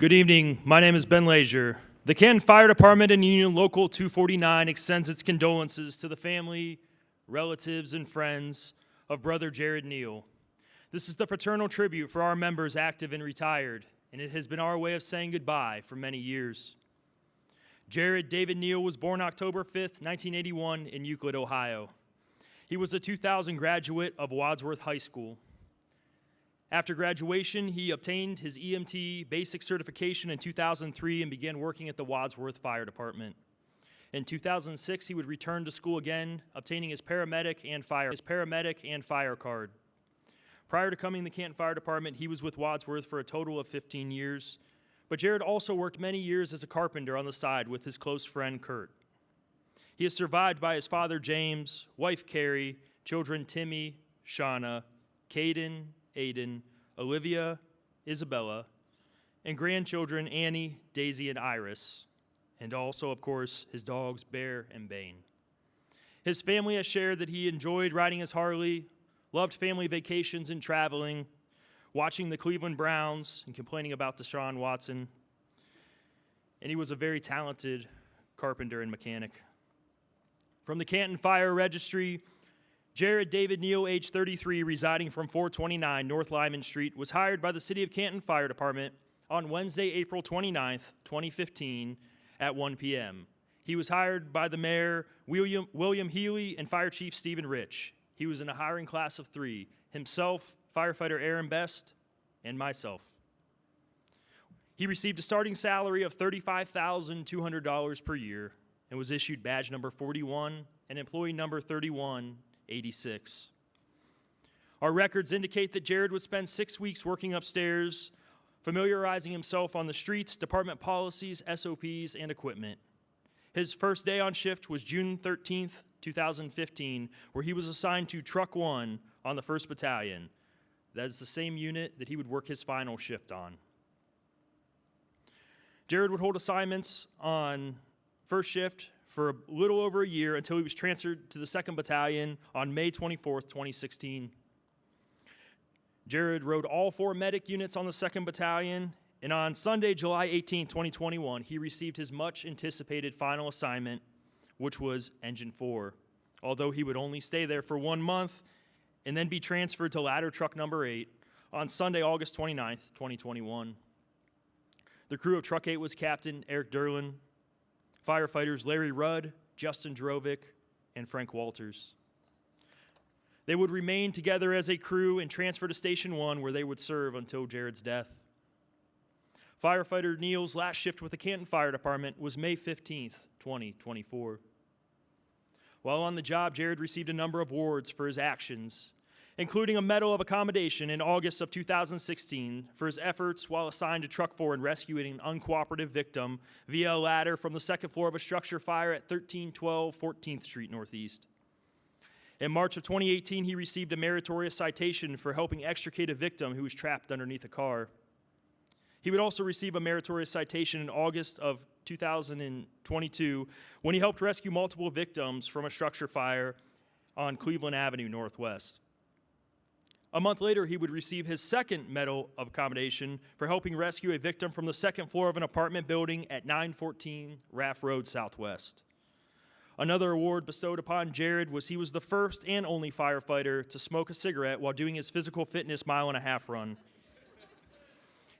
Good evening. My name is Ben Leisure. The Canton Fire Department and Union Local 249 extends its condolences to the family, relatives, and friends of Brother Jared Kneale. This is the fraternal tribute for our members active and retired, and it has been our way of saying goodbye for many years. Jared David Kneale was born October 5th, 1981 in Euclid, Ohio. He was a 2000 graduate of Wadsworth High School. After graduation, he obtained his EMT basic certification in 2003 and began working at the Wadsworth Fire Department. In 2006, he would return to school again, obtaining his paramedic and fire card. Prior to coming to the Canton Fire Department, he was with Wadsworth for a total of 15 years. But Jared also worked many years as a carpenter on the side with his close friend Kurt. He is survived by his father James, wife Carrie, children Timmy, Shauna, Caden, Aiden, Olivia, Isabella, and grandchildren Annie, Daisy, and Iris, and also, of course, his dogs Bear and Bane. His family has shared that he enjoyed riding his Harley, loved family vacations and traveling, watching the Cleveland Browns and complaining about Deshaun Watson, and he was a very talented carpenter and mechanic. From the Canton Fire Registry, Jared David Kneale, age 33, residing from 429 North Lyman Street, was hired by the City of Canton Fire Department on Wednesday, April 29th, 2015 at 1 p.m. He was hired by the Mayor, William Healy, and Fire Chief Stephen Rich. He was in a hiring class of 3, himself, firefighter Aaron Best, and myself. He received a starting salary of $35,200 per year and was issued badge number 41 and employee number 3186. Our records indicate that Jared would spend 6 weeks working upstairs, familiarizing himself on the streets, department policies, SOPs, and equipment. His first day on shift was June 13th, 2015, where he was assigned to Truck 1 on the 1st Battalion. That is the same unit that he would work his final shift on. Jared would hold assignments on first shift for a little over a year until he was transferred to the 2nd Battalion on May 24th, 2016. Jared rode all 4 medic units on the 2nd Battalion, and on Sunday, July 18, 2021, he received his much-anticipated final assignment, which was Engine 4, although he would only stay there for 1 month and then be transferred to ladder truck number 8 on Sunday, August 29th, 2021. The crew of Truck 8 was Captain Eric Derlin, firefighters Larry Rudd, Justin Drovic, and Frank Walters. They would remain together as a crew and transfer to Station 1, where they would serve until Jared's death. Firefighter Kneale's last shift with the Canton Fire Department was May 15th, 2024. While on the job, Jared received a number of awards for his actions, including a Medal of Accommodation in August of 2016 for his efforts while assigned to Truck 4 in rescuing an uncooperative victim via a ladder from the 2nd floor of a structure fire at 1312 14th Street Northeast. In March of 2018, he received a meritorious citation for helping extricate a victim who was trapped underneath a car. He would also receive a meritorious citation in August of 2022 when he helped rescue multiple victims from a structure fire on Cleveland Avenue Northwest. A month later, he would receive his 2nd Medal of Accommodation for helping rescue a victim from the 2nd floor of an apartment building at 914 Raff Road Southwest. Another award bestowed upon Jared was he was the first and only firefighter to smoke a cigarette while doing his physical fitness mile-and-a-half run.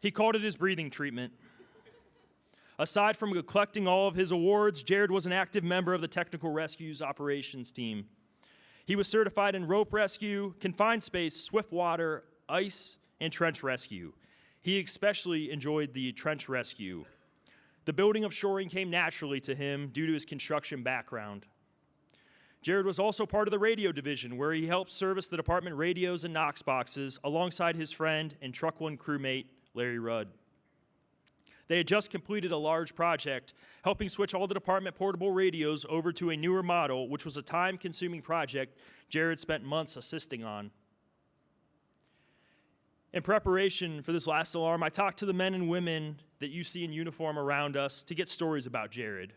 He called it his breathing treatment. Aside from collecting all of his awards, Jared was an active member of the Technical Rescues Operations Team. He was certified in rope rescue, confined space, swift water, ice, and trench rescue. He especially enjoyed the trench rescue. The building of shoring came naturally to him due to his construction background. Jared was also part of the radio division, where he helped service the department radios and Knox boxes alongside his friend and Truck 1 crewmate, Larry Rudd. They had just completed a large project, helping switch all the department portable radios over to a newer model, which was a time-consuming project Jared spent months assisting on. In preparation for this last alarm, I talked to the men and women that you see in uniform around us to get stories about Jared.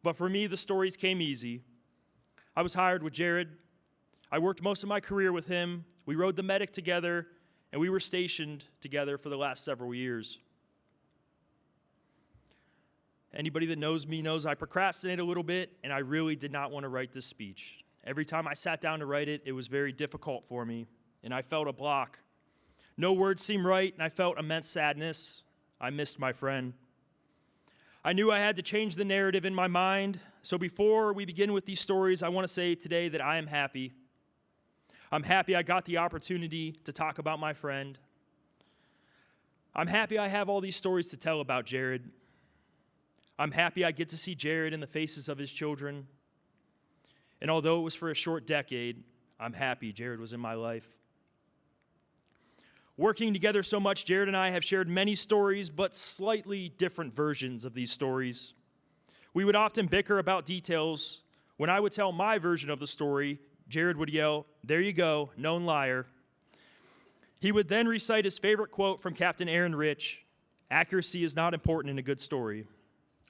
But for me, the stories came easy. I was hired with Jared. I worked most of my career with him. We rode the medic together, and we were stationed together for the last several years. Anybody that knows me knows I procrastinate a little bit, and I really did not want to write this speech. Every time I sat down to write it, it was very difficult for me, and I felt a block. No words seemed right, and I felt immense sadness. I missed my friend. I knew I had to change the narrative in my mind, so before we begin with these stories, I want to say today that I am happy. I'm happy I got the opportunity to talk about my friend. I'm happy I have all these stories to tell about Jared. I'm happy I get to see Jared in the faces of his children. And although it was for a short decade, I'm happy Jared was in my life. Working together so much, Jared and I have shared many stories, but slightly different versions of these stories. We would often bicker about details. When I would tell my version of the story, Jared would yell, "There you go, known liar." He would then recite his favorite quote from Captain Aaron Rich, "Accuracy is not important in a good story."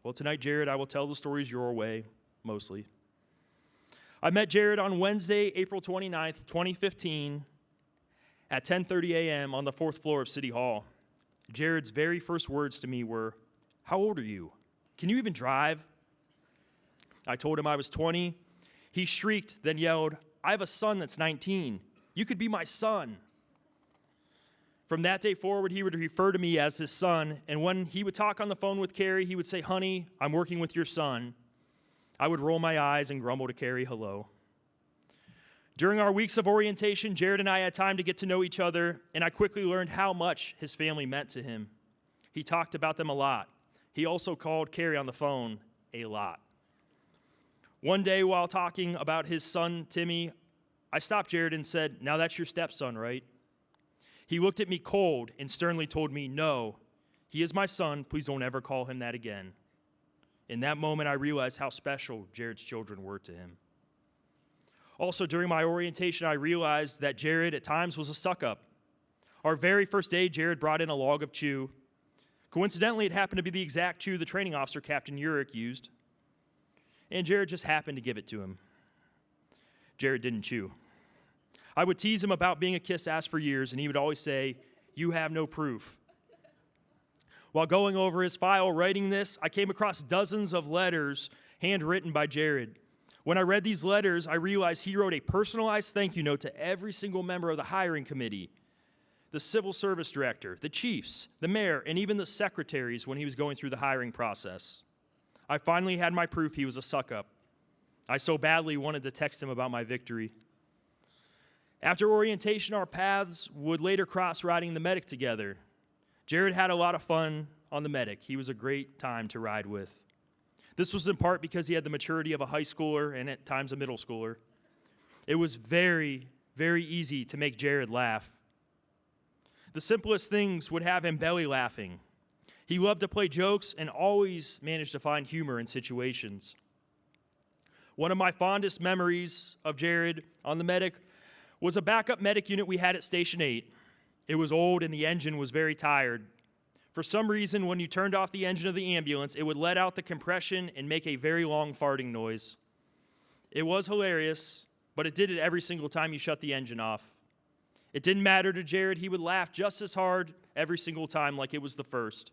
Well, tonight, Jared, I will tell the stories your way, mostly. I met Jared on Wednesday, April 29th, 2015, at 10:30 a.m. on the 4th floor of City Hall. Jared's very first words to me were, "How old are you? Can you even drive?" I told him I was 20. He shrieked, then yelled, "I have a son that's 19. You could be my son." From that day forward, he would refer to me as his son, and when he would talk on the phone with Carrie, he would say, "Honey, I'm working with your son." I would roll my eyes and grumble to Carrie, "Hello." During our weeks of orientation, Jared and I had time to get to know each other, and I quickly learned how much his family meant to him. He talked about them a lot. He also called Carrie on the phone a lot. One day while talking about his son, Timmy, I stopped Jared and said, "Now that's your stepson, right?" He looked at me cold and sternly told me, "No, he is my son. Please don't ever call him that again." In that moment, I realized how special Jared's children were to him. Also, during my orientation, I realized that Jared at times was a suck-up. Our very first day, Jared brought in a log of chew. Coincidentally, it happened to be the exact chew the training officer, Captain Urich, used. And Jared just happened to give it to him. Jared didn't chew. I would tease him about being a kiss ass for years, and he would always say, "You have no proof." While going over his file writing this, I came across dozens of letters handwritten by Jared. When I read these letters, I realized he wrote a personalized thank you note to every single member of the hiring committee, the civil service director, the chiefs, the mayor, and even the secretaries when he was going through the hiring process. I finally had my proof he was a suck-up. I so badly wanted to text him about my victory. After orientation, our paths would later cross riding the Medic together. Jared had a lot of fun on the Medic. He was a great time to ride with. This was in part because he had the maturity of a high schooler and at times a middle schooler. It was very, very easy to make Jared laugh. The simplest things would have him belly laughing. He loved to play jokes and always managed to find humor in situations. One of my fondest memories of Jared on the Medic was a backup medic unit we had at Station 8. It was old and the engine was very tired. For some reason, when you turned off the engine of the ambulance, it would let out the compression and make a very long farting noise. It was hilarious, but it did it every single time you shut the engine off. It didn't matter to Jared. He would laugh just as hard every single time like it was the first.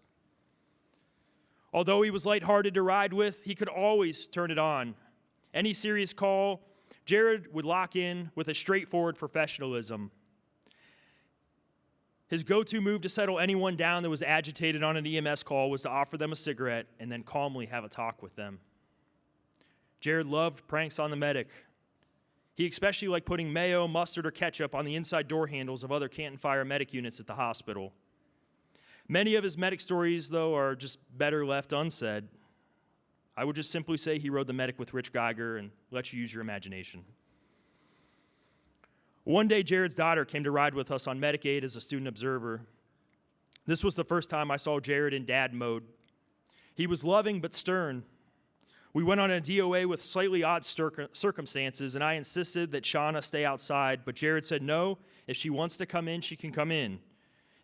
Although he was lighthearted to ride with, he could always turn it on. Any serious call, Jared would lock in with a straightforward professionalism. His go-to move to settle anyone down that was agitated on an EMS call was to offer them a cigarette and then calmly have a talk with them. Jared loved pranks on the Medic. He especially liked putting mayo, mustard, or ketchup on the inside door handles of other Canton Fire medic units at the hospital. Many of his medic stories, though, are just better left unsaid. I would just simply say he rode the Medic with Rich Geiger and let you use your imagination. One day, Jared's daughter came to ride with us on Medic Aid as a student observer. This was the first time I saw Jared in dad mode. He was loving but stern. We went on a DOA with slightly odd circumstances, and I insisted that Shauna stay outside, but Jared said no. If she wants to come in, she can come in.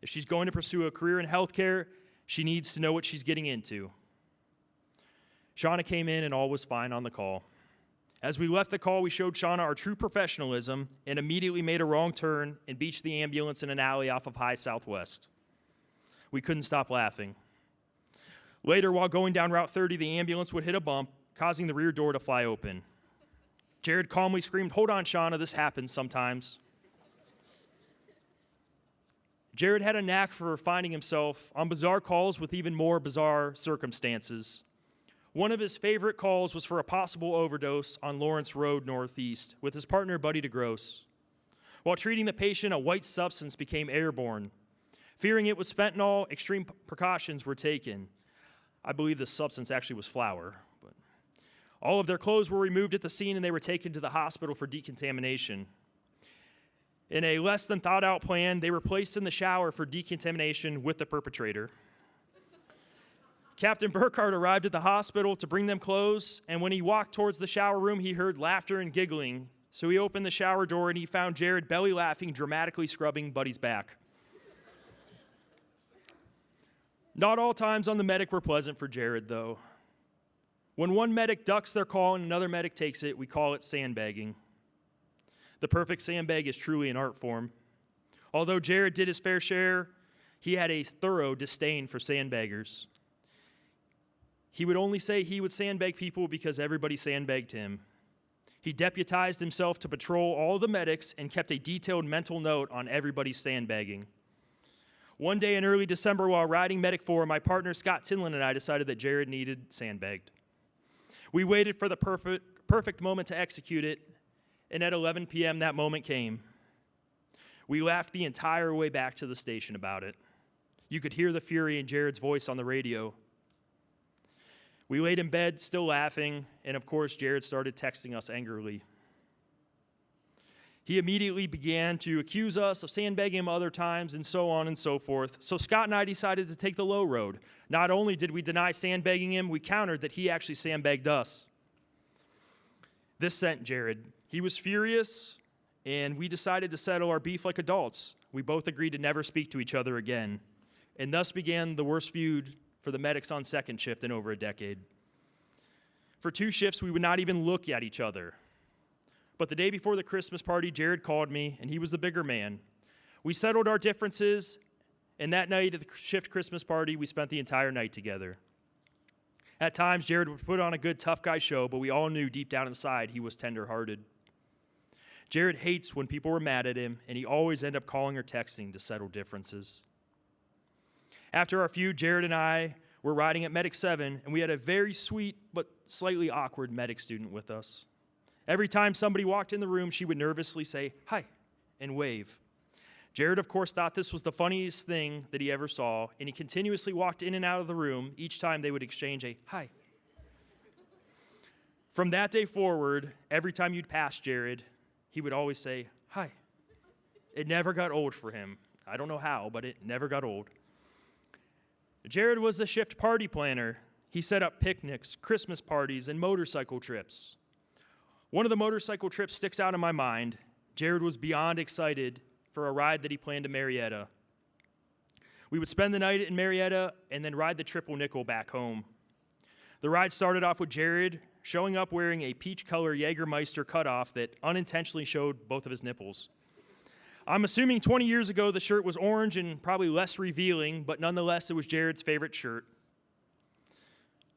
If she's going to pursue a career in healthcare, she needs to know what she's getting into. Shauna came in, and all was fine on the call. As we left the call, we showed Shauna our true professionalism and immediately made a wrong turn and beached the ambulance in an alley off of High Southwest. We couldn't stop laughing. Later, while going down Route 30, the ambulance would hit a bump, causing the rear door to fly open. Jared calmly screamed, "Hold on, Shauna, this happens sometimes." Jared had a knack for finding himself on bizarre calls with even more bizarre circumstances. One of his favorite calls was for a possible overdose on Lawrence Road Northeast with his partner, Buddy DeGrosse. While treating the patient, a white substance became airborne. Fearing it was fentanyl, extreme precautions were taken. I believe the substance actually was flour. But all of their clothes were removed at the scene and they were taken to the hospital for decontamination. In a less than thought out plan, they were placed in the shower for decontamination with the perpetrator. Captain Burkhardt arrived at the hospital to bring them clothes, and when he walked towards the shower room, he heard laughter and giggling. So he opened the shower door and he found Jared belly laughing, dramatically scrubbing Buddy's back. Not all times on the medic were pleasant for Jared, though. When one medic ducks their call and another medic takes it, we call it sandbagging. The perfect sandbag is truly an art form. Although Jared did his fair share, he had a thorough disdain for sandbaggers. He would only say he would sandbag people because everybody sandbagged him. He deputized himself to patrol all the medics and kept a detailed mental note on everybody's sandbagging. One day in early December, while riding Medic 4, my partner Scott Tinlin and I decided that Jared needed sandbagged. We waited for the perfect moment to execute it, and at 11 p.m. that moment came. We laughed the entire way back to the station about it. You could hear the fury in Jared's voice on the radio. We laid in bed, still laughing, and of course, Jared started texting us angrily. He immediately began to accuse us of sandbagging him other times, and so on and so forth. So Scott and I decided to take the low road. Not only did we deny sandbagging him, we countered that he actually sandbagged us. This sent Jared. He was furious, and we decided to settle our beef like adults. We both agreed to never speak to each other again, and thus began the worst feud for the medics on second shift in over a decade. For 2 shifts, we would not even look at each other. But the day before the Christmas party, Jared called me, and he was the bigger man. We settled our differences, and that night at the shift Christmas party, we spent the entire night together. At times, Jared would put on a good tough guy show, but we all knew deep down inside he was tender-hearted. Jared hates when people were mad at him, and he always ended up calling or texting to settle differences. After our feud, Jared and I were riding at Medic 7, and we had a very sweet but slightly awkward medic student with us. Every time somebody walked in the room, she would nervously say, "Hi," and wave. Jared, of course, thought this was the funniest thing that he ever saw, and he continuously walked in and out of the room each time they would exchange a "hi." From that day forward, every time you'd pass Jared, he would always say, "Hi." It never got old for him. I don't know how, but it never got old. Jared was the shift party planner. He set up picnics, Christmas parties, and motorcycle trips. One of the motorcycle trips sticks out in my mind. Jared was beyond excited for a ride that he planned to Marietta. We would spend the night in Marietta and then ride the triple nickel back home. The ride started off with Jared showing up wearing a peach color Jägermeister cutoff that unintentionally showed both of his nipples. I'm assuming 20 years ago the shirt was orange and probably less revealing, but nonetheless it was Jared's favorite shirt.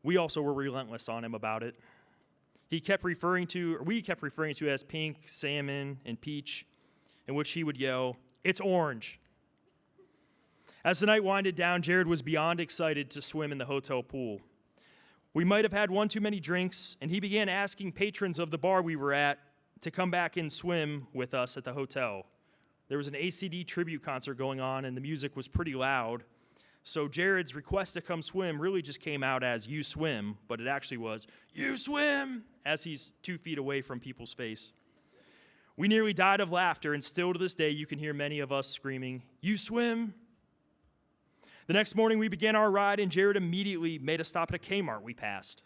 We also were relentless on him about it. We kept referring to as pink, salmon, and peach, in which he would yell, "It's orange." As the night winded down, Jared was beyond excited to swim in the hotel pool. We might have had one too many drinks, and he began asking patrons of the bar we were at to come back and swim with us at the hotel. There was an ACD tribute concert going on, and the music was pretty loud. So Jared's request to come swim really just came out as "you swim," but it actually was "you swim" as he's 2 feet away from people's face. We nearly died of laughter, and still to this day you can hear many of us screaming, "You swim." The next morning we began our ride, and Jared immediately made a stop at a Kmart we passed.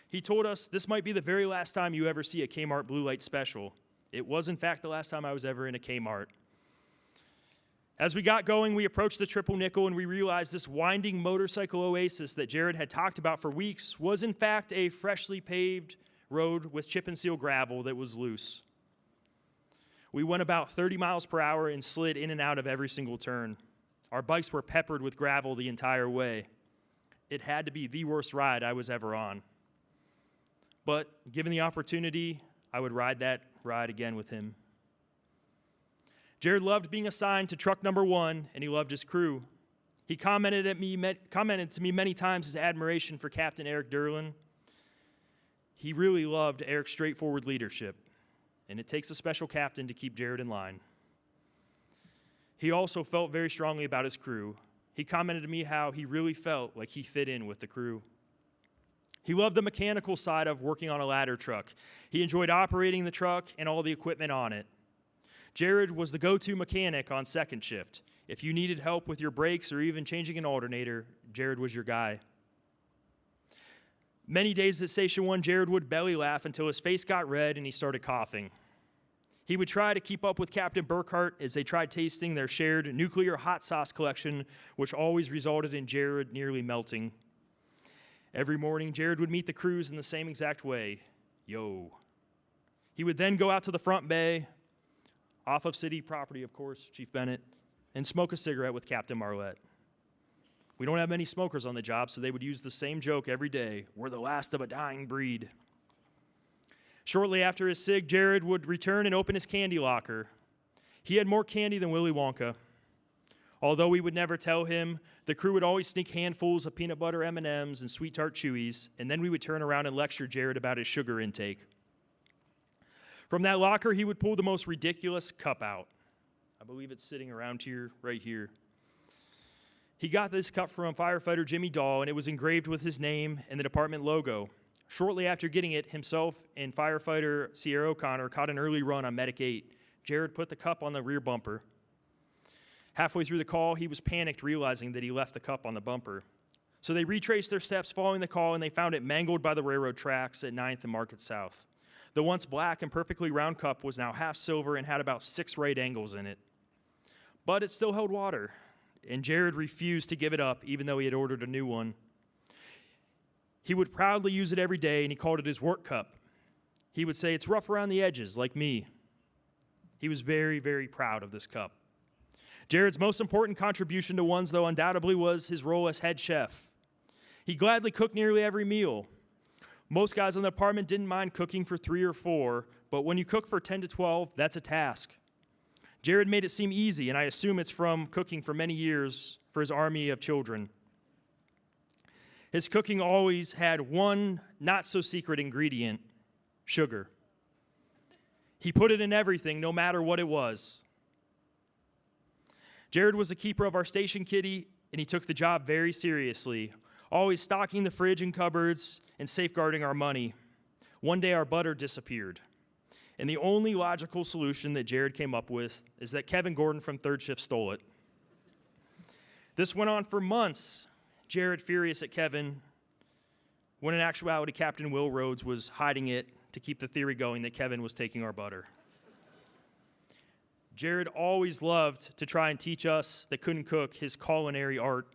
He told us, "This might be the very last time you ever see a Kmart Blue Light special." It was, in fact, the last time I was ever in a Kmart. As we got going, we approached the triple nickel, and we realized this winding motorcycle oasis that Jared had talked about for weeks was, in fact, a freshly paved road with chip and seal gravel that was loose. We went about 30 miles per hour and slid in and out of every single turn. Our bikes were peppered with gravel the entire way. it had to be the worst ride I was ever on. But given the opportunity, I would ride that ride again with him. Jared loved being assigned to truck number 1, and he loved his crew. He commented to me many times his admiration for Captain Eric Derlin. He really loved Eric's straightforward leadership, and it takes a special captain to keep Jared in line. He also felt very strongly about his crew. He commented to me how he really felt like he fit in with the crew. He loved the mechanical side of working on a ladder truck. He enjoyed operating the truck and all the equipment on it. Jared was the go-to mechanic on second shift. If you needed help with your brakes or even changing an alternator, Jared was your guy. Many days at Station 1, Jared would belly laugh until his face got red and he started coughing. He would try to keep up with Captain Burkhart as they tried tasting their shared nuclear hot sauce collection, which always resulted in Jared nearly melting. Every morning, Jared would meet the crews in the same exact way. Yo. He would then go out to the front bay, off of city property, of course, Chief Bennett, and smoke a cigarette with Captain Marlette. We don't have many smokers on the job, so they would use the same joke every day. We're the last of a dying breed. Shortly after his cig, Jared would return and open his candy locker. He had more candy than Willy Wonka. Although we would never tell him, the crew would always sneak handfuls of peanut butter M&Ms and Sweet Tart Chewies, and then we would turn around and lecture Jared about his sugar intake. From that locker, he would pull the most ridiculous cup out. I believe it's sitting around here, right here. He got this cup from firefighter Jimmy Dahl, and it was engraved with his name and the department logo. Shortly after getting it, himself and firefighter Sierra O'Connor caught an early run on Medic 8. Jared put the cup on the rear bumper. Halfway through the call, he was panicked, realizing that he left the cup on the bumper. So they retraced their steps following the call, and they found it mangled by the railroad tracks at 9th and Market South. The once black and perfectly round cup was now half silver and had about 6 right angles in it. But it still held water, and Jared refused to give it up, even though he had ordered a new one. He would proudly use it every day, and he called it his work cup. He would say, "It's rough around the edges, like me." He was very, very proud of this cup. Jared's most important contribution to Ones, though, undoubtedly was his role as head chef. He gladly cooked nearly every meal. Most guys in the department didn't mind cooking for 3 or 4, but when you cook for 10 to 12, that's a task. Jared made it seem easy, and I assume it's from cooking for many years for his army of children. His cooking always had one not-so-secret ingredient: sugar. He put it in everything, no matter what it was. Jared was the keeper of our station kitty, and he took the job very seriously, always stocking the fridge and cupboards and safeguarding our money. One day, our butter disappeared, and the only logical solution that Jared came up with is that Kevin Gordon from third shift stole it. This went on for months, Jared furious at Kevin, when in actuality, Captain Will Rhodes was hiding it to keep the theory going that Kevin was taking our butter. Jared always loved to try and teach us that couldn't cook his culinary art.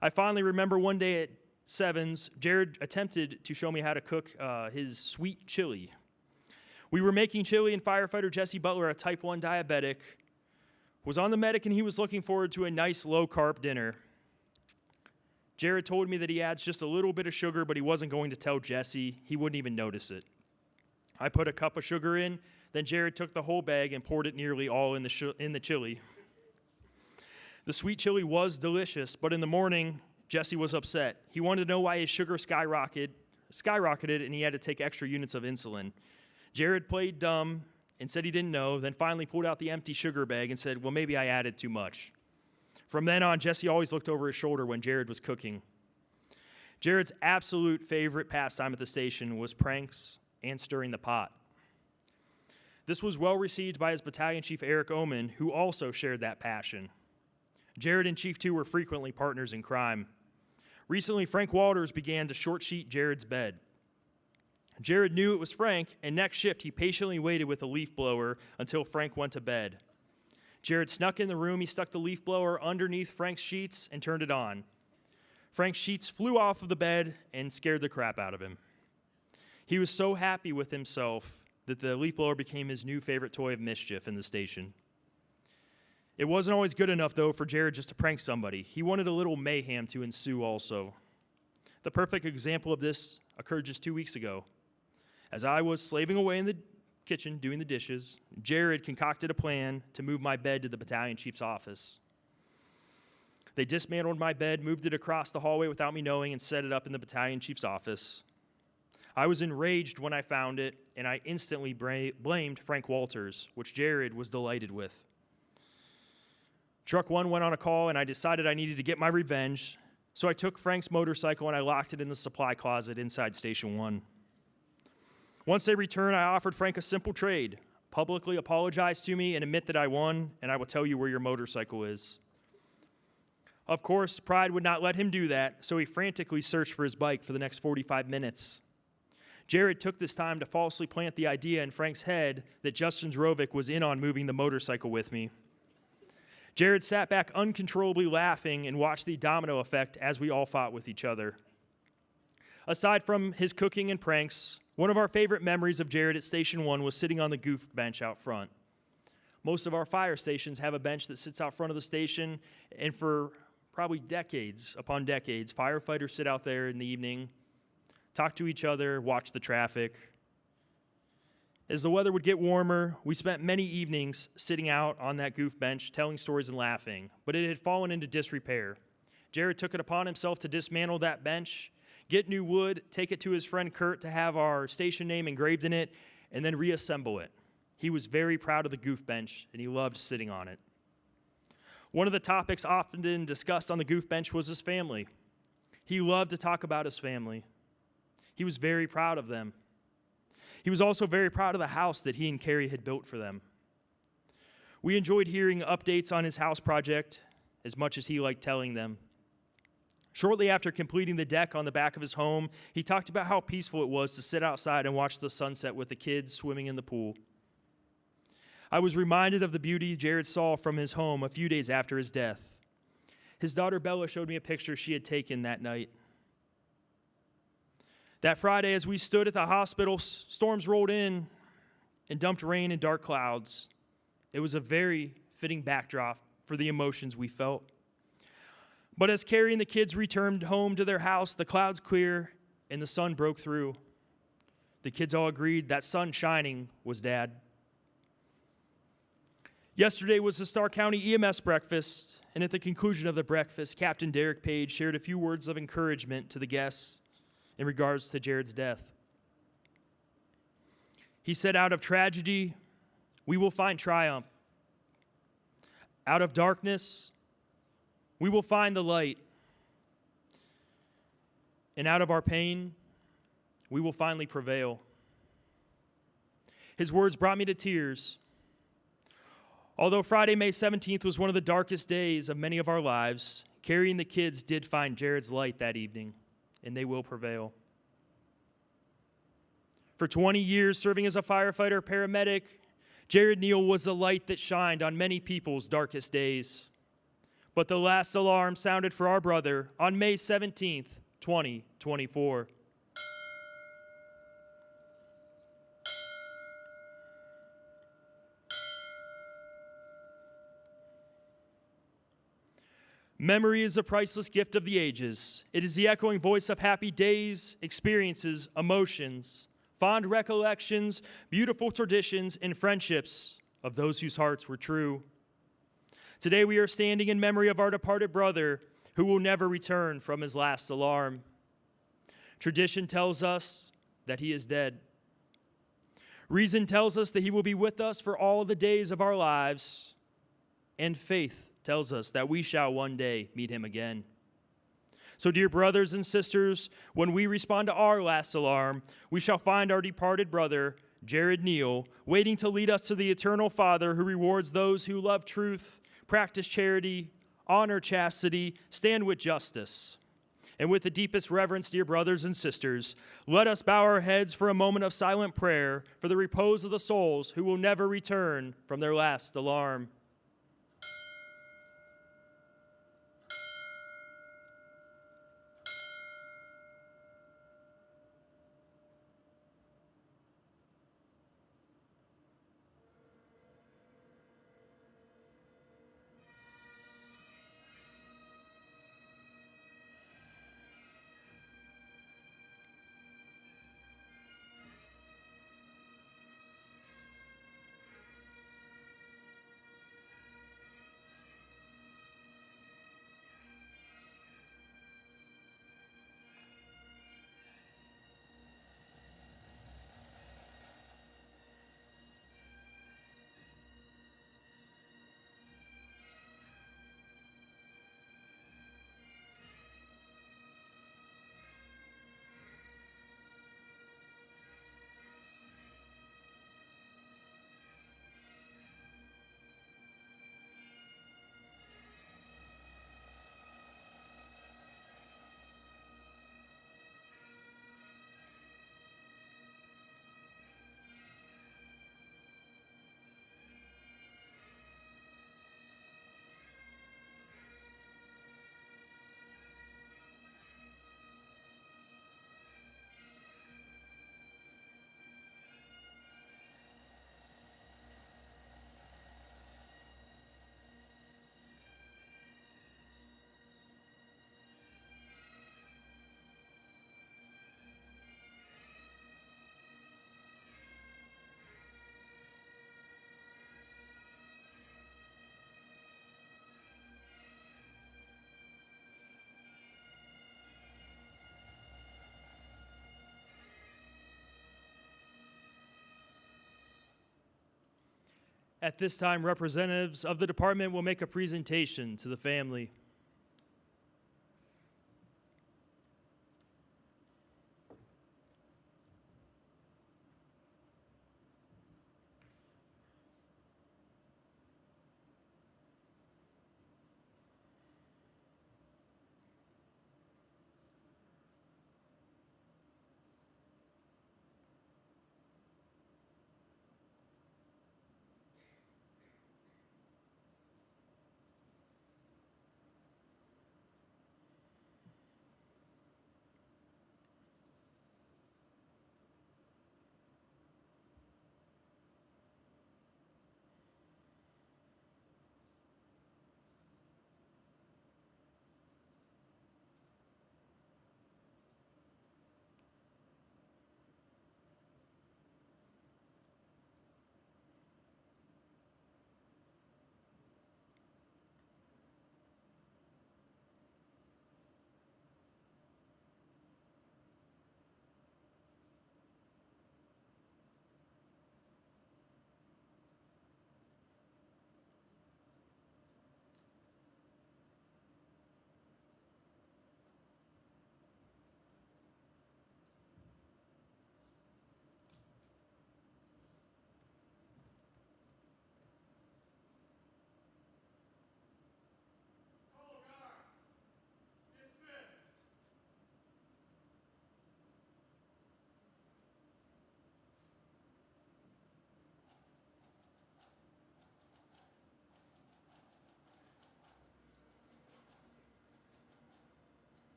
I finally remember one day at Sevens, Jared attempted to show me how to cook his sweet chili. We were making chili, and firefighter Jesse Butler, a type 1 diabetic, was on the medic, and he was looking forward to a nice low-carb dinner. Jared told me that he adds just a little bit of sugar, but he wasn't going to tell Jesse. He wouldn't even notice it. I put a cup of sugar in, then Jared took the whole bag and poured it nearly all in the chili. The sweet chili was delicious, but in the morning, Jesse was upset. He wanted to know why his sugar skyrocketed, and he had to take extra units of insulin. Jared played dumb and said he didn't know, then finally pulled out the empty sugar bag and said, "Well, maybe I added too much." From then on, Jesse always looked over his shoulder when Jared was cooking. Jared's absolute favorite pastime at the station was pranks and stirring the pot. This was well received by his battalion chief, Eric Oman, who also shared that passion. Jared and Chief 2 were frequently partners in crime. Recently, Frank Walters began to short-sheet Jared's bed. Jared knew it was Frank, and next shift he patiently waited with a leaf blower until Frank went to bed. Jared snuck in the room, he stuck the leaf blower underneath Frank's sheets and turned it on. Frank's sheets flew off of the bed and scared the crap out of him. He was so happy with himself that the leaf blower became his new favorite toy of mischief in the station. It wasn't always good enough, though, for Jared just to prank somebody. He wanted a little mayhem to ensue also. The perfect example of this occurred just 2 weeks ago. As I was slaving away in the kitchen doing the dishes, Jared concocted a plan to move my bed to the battalion chief's office. They dismantled my bed, moved it across the hallway without me knowing, and set it up in the battalion chief's office. I was enraged when I found it, and I instantly blamed Frank Walters, which Jared was delighted with. Truck 1 went on a call, and I decided I needed to get my revenge, so I took Frank's motorcycle and I locked it in the supply closet inside Station 1. Once they returned, I offered Frank a simple trade: publicly apologize to me and admit that I won, and I will tell you where your motorcycle is. Of course, pride would not let him do that, so he frantically searched for his bike for the next 45 minutes. Jared took this time to falsely plant the idea in Frank's head that Justin Zrovik was in on moving the motorcycle with me. Jared sat back uncontrollably laughing and watched the domino effect as we all fought with each other. Aside from his cooking and pranks, one of our favorite memories of Jared at Station 1 was sitting on the goof bench out front. Most of our fire stations have a bench that sits out front of the station, and for probably decades upon decades, firefighters sit out there in the evening, talk to each other, watch the traffic. As the weather would get warmer, we spent many evenings sitting out on that goof bench, telling stories and laughing, but it had fallen into disrepair. Jared took it upon himself to dismantle that bench, get new wood, take it to his friend Kurt to have our station name engraved in it, and then reassemble it. He was very proud of the goof bench, and he loved sitting on it. One of the topics often discussed on the goof bench was his family. He loved to talk about his family. He was very proud of them. He was also very proud of the house that he and Carrie had built for them. We enjoyed hearing updates on his house project as much as he liked telling them. Shortly after completing the deck on the back of his home, he talked about how peaceful it was to sit outside and watch the sunset with the kids swimming in the pool. I was reminded of the beauty Jared saw from his home a few days after his death. His daughter Bella showed me a picture she had taken that night. That Friday, as we stood at the hospital, storms rolled in and dumped rain and dark clouds. It was a very fitting backdrop for the emotions we felt. But as Carrie and the kids returned home to their house, the clouds cleared and the sun broke through. The kids all agreed that sun shining was Dad. Yesterday was the Starr County EMS breakfast, and at the conclusion of the breakfast, Captain Derek Page shared a few words of encouragement to the guests in regards to Jared's death. He said, "Out of tragedy, we will find triumph. Out of darkness, we will find the light. And out of our pain, we will finally prevail." His words brought me to tears. Although Friday, May 17th was one of the darkest days of many of our lives, Carrie and the kids did find Jared's light that evening, and they will prevail. For 20 years serving as a firefighter paramedic, Jared Kneale was the light that shined on many people's darkest days. But the last alarm sounded for our brother on May 17th, 2024. Memory is a priceless gift of the ages. It is the echoing voice of happy days, experiences, emotions, fond recollections, beautiful traditions, and friendships of those whose hearts were true. Today we are standing in memory of our departed brother who will never return from his last alarm. Tradition tells us that he is dead. Reason tells us that he will be with us for all the days of our lives. And faith tells us that we shall one day meet him again. So, dear brothers and sisters, when we respond to our last alarm, we shall find our departed brother, Jared Kneale, waiting to lead us to the eternal Father who rewards those who love truth, practice charity, honor chastity, stand with justice. And with the deepest reverence, dear brothers and sisters, let us bow our heads for a moment of silent prayer for the repose of the souls who will never return from their last alarm. At this time, representatives of the department will make a presentation to the family.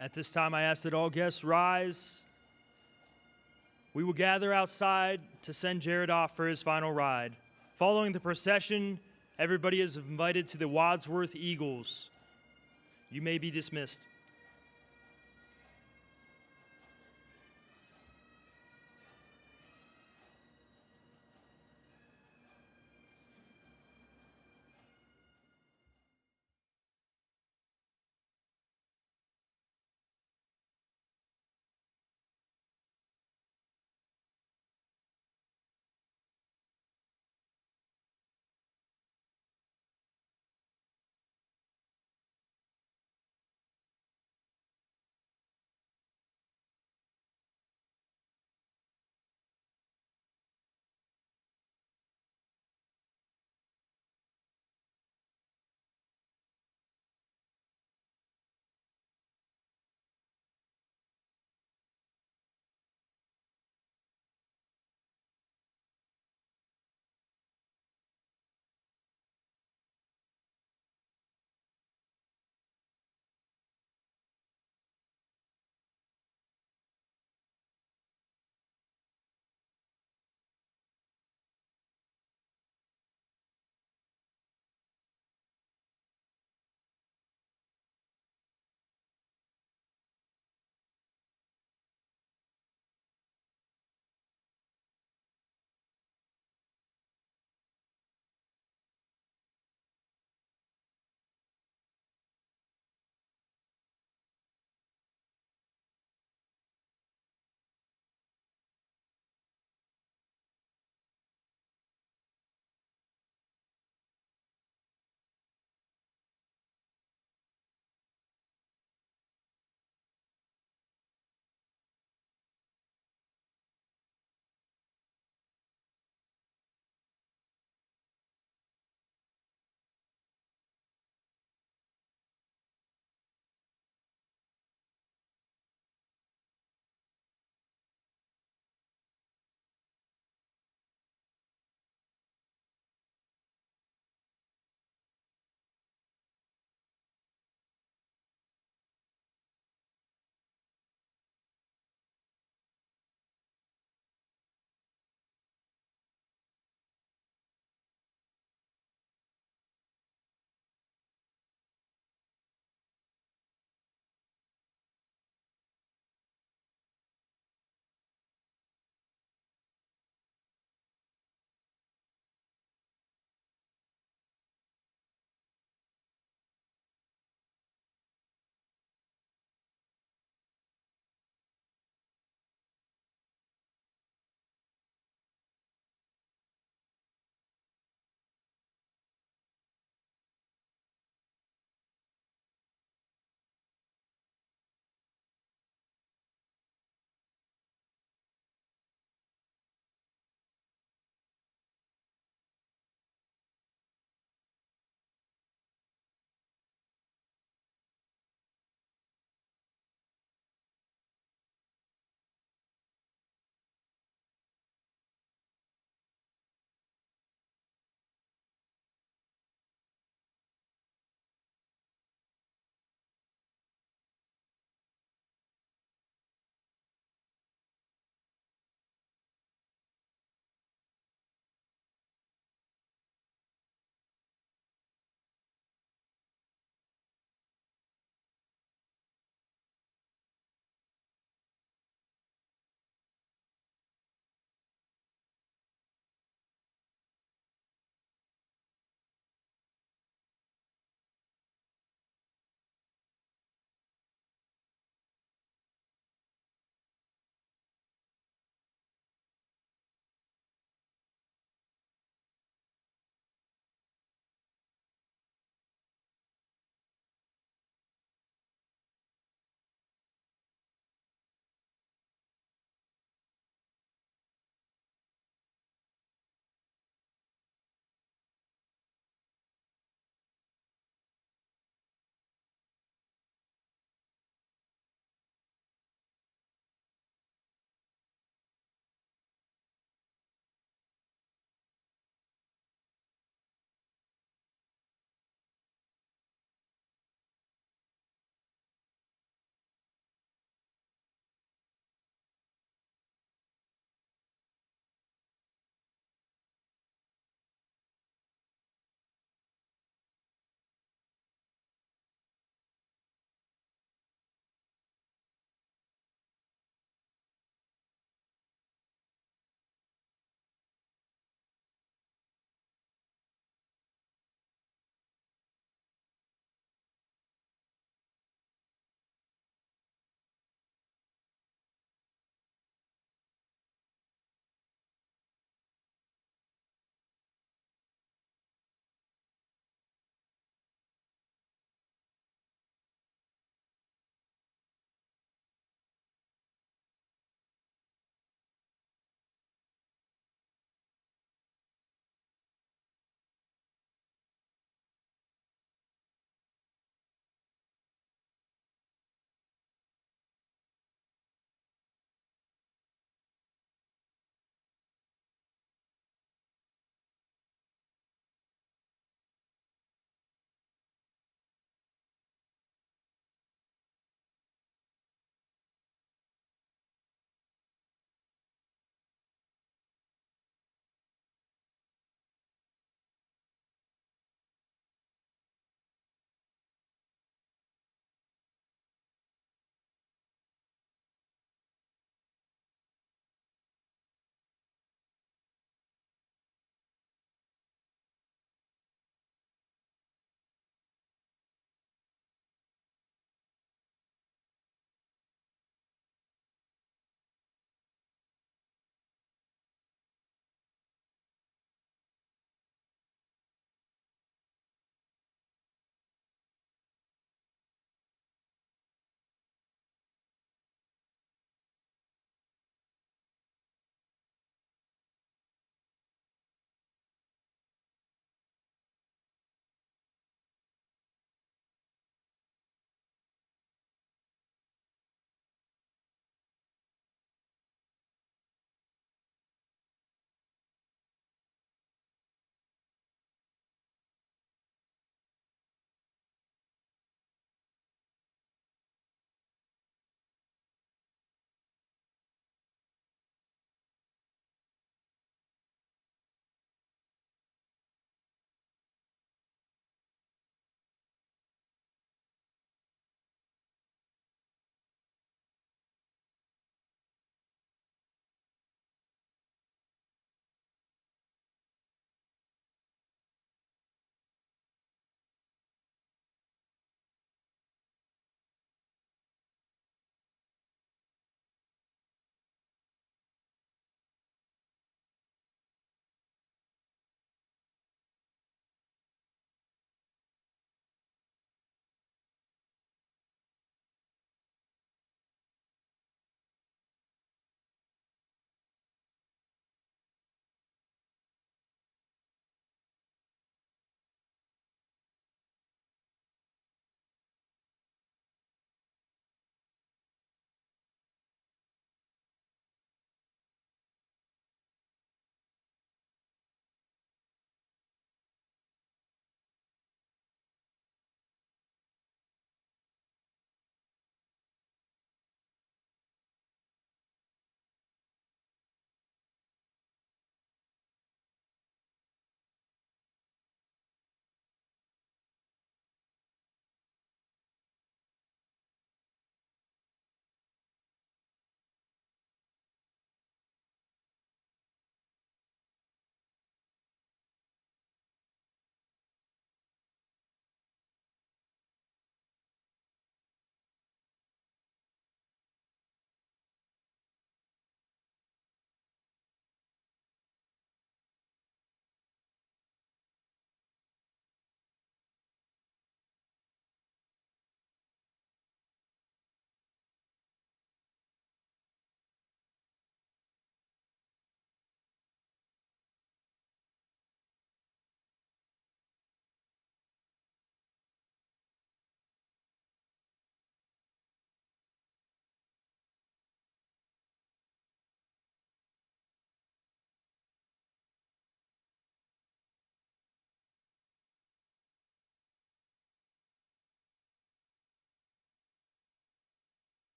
At this time, I ask that all guests rise. We will gather outside to send Jared off for his final ride. Following the procession, everybody is invited to the Wadsworth Eagles. You may be dismissed.